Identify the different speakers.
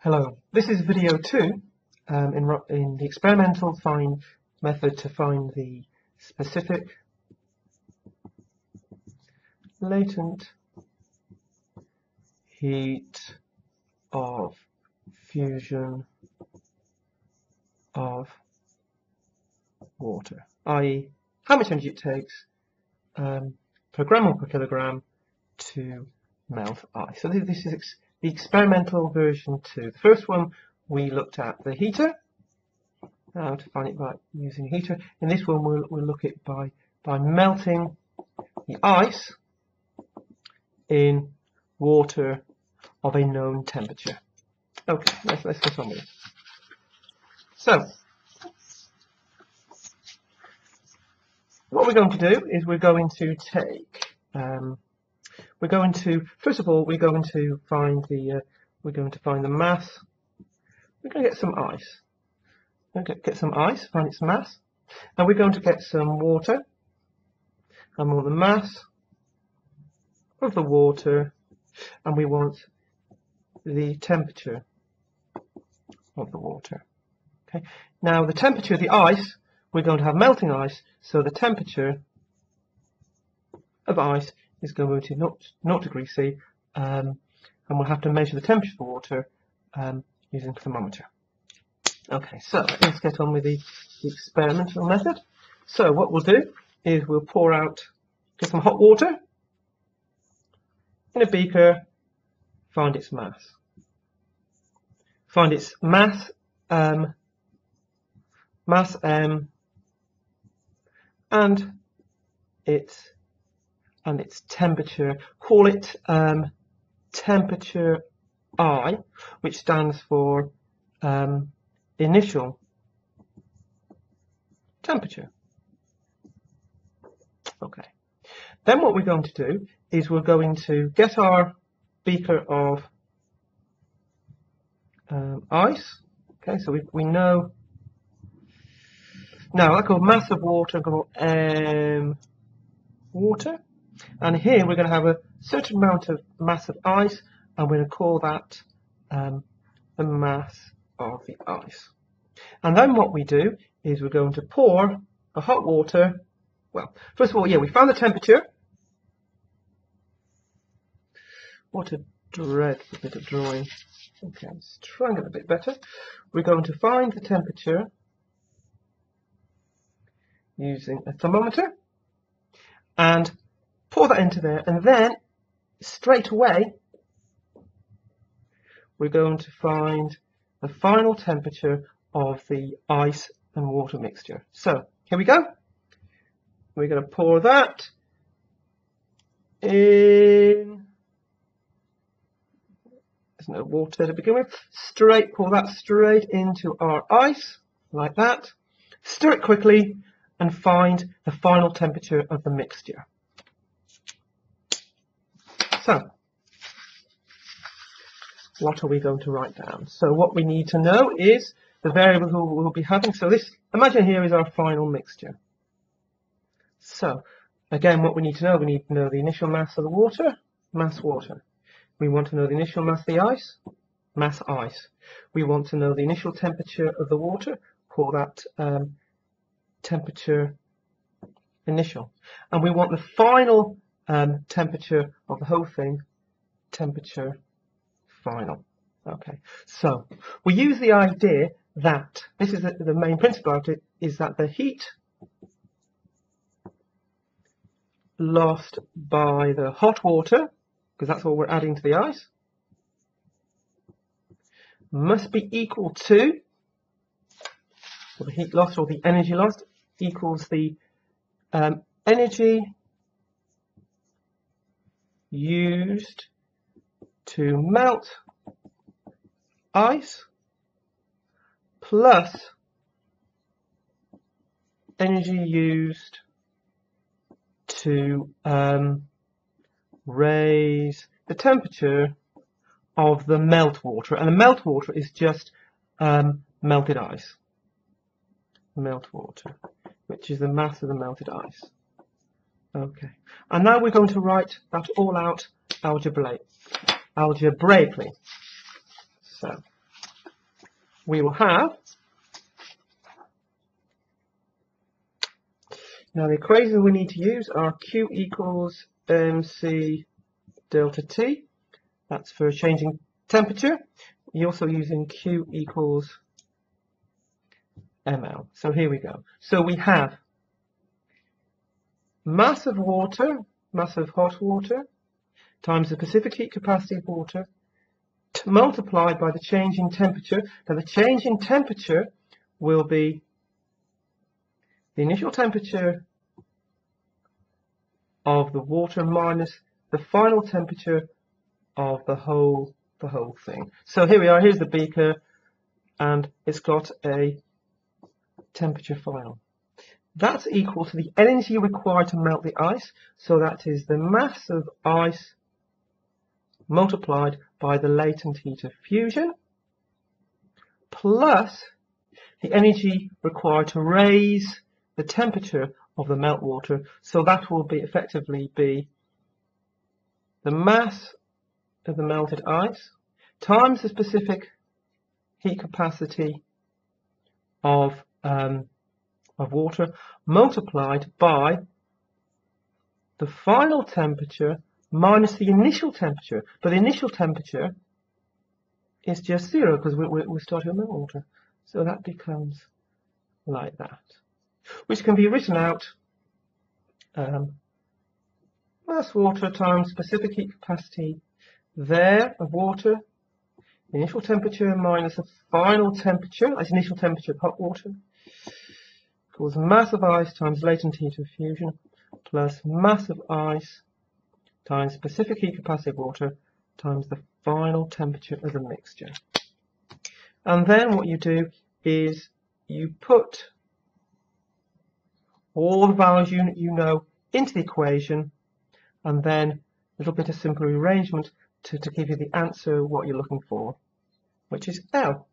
Speaker 1: Hello, this is video 2 in the experimental method to find the specific latent heat of fusion of water, i.e. how much energy it takes per gram or per kilogram to melt ice. So this is the experimental version 2. The first one we looked at the heater, how to find it by using a heater. In this one we'll look at it by melting the ice in water of a known temperature. Okay, let's get on with it. So what we're going to do is we're going to take first of all we're going to find the mass. We're going to get some ice. We're going to get some ice, find its mass, and we're going to get some water, and we want the mass of the water, and we want the temperature of the water. Okay. Now the temperature of the ice, we're going to have melting ice, so the temperature of ice is going to be 0 degrees C, and we'll have to measure the temperature of the water using a thermometer. Okay, so let's get on with the experimental method. So what we'll do is we'll get some hot water in a beaker, find its mass. Find its mass M, and its temperature. Call it temperature I, which stands for initial temperature. Okay. Then what we're going to do is we're going to get our beaker of ice. Okay, so we know now I call mass of water, called water, and here we're going to have a certain amount of mass of ice, and we're going to call that the mass of the ice. And then what we do is we're going to pour the hot water. Well, first of all, we found the temperature. What a dreadful bit of drawing. Okay, let's try and get a bit better. We're going to find the temperature using a thermometer and pour that into there, and then straight away we're going to find the final temperature of the ice and water mixture. So here we go. We're going to pour that in. There's no water to begin with. Pour that straight into our ice like that. Stir it quickly and find the final temperature of the mixture. So what are we going to write down? So what we need to know is the variables we'll be having. So this, imagine here is our final mixture. So again, what we need to know the initial mass of the water, mass water. We want to know the initial mass of the ice, mass ice. We want to know the initial temperature of the water, call that temperature initial. And we want the final temperature of the whole thing, temperature final. Okay, so we use the idea that this is the main principle of it, is that the heat lost by the hot water, because that's what we're adding to the ice, must be equal to, or the heat lost or the energy lost equals the energy used to melt ice plus energy used to raise the temperature of the melt water, and the melt water is just melted ice. Melt water, which is the mass of the melted ice. Okay, and now we're going to write that all out algebraically. So we will have, now the equations we need to use are Q equals mc delta T. That's for changing temperature. You're also using Q equals ml. So here we go. So we have mass of water, mass of hot water, times the specific heat capacity of water, multiplied by the change in temperature. Now the change in temperature will be the initial temperature of the water minus the final temperature of the whole thing. So here we are, here's the beaker, and it's got a temperature final. That's equal to the energy required to melt the ice, so that is the mass of ice multiplied by the latent heat of fusion, plus the energy required to raise the temperature of the meltwater, so that will be effectively be the mass of the melted ice times the specific heat capacity of water multiplied by the final temperature minus the initial temperature. But the initial temperature is just 0 because we're starting with meltwater. So that becomes like that, which can be written out mass water times specific heat capacity there of water, initial temperature minus the final temperature, that's initial temperature of hot water, equals mass of ice times latent heat of fusion plus mass of ice times specific heat capacity of water times the final temperature of the mixture. And then what you do is you put all the values you know into the equation, and then a little bit of simple rearrangement to give you the answer what you're looking for, which is L.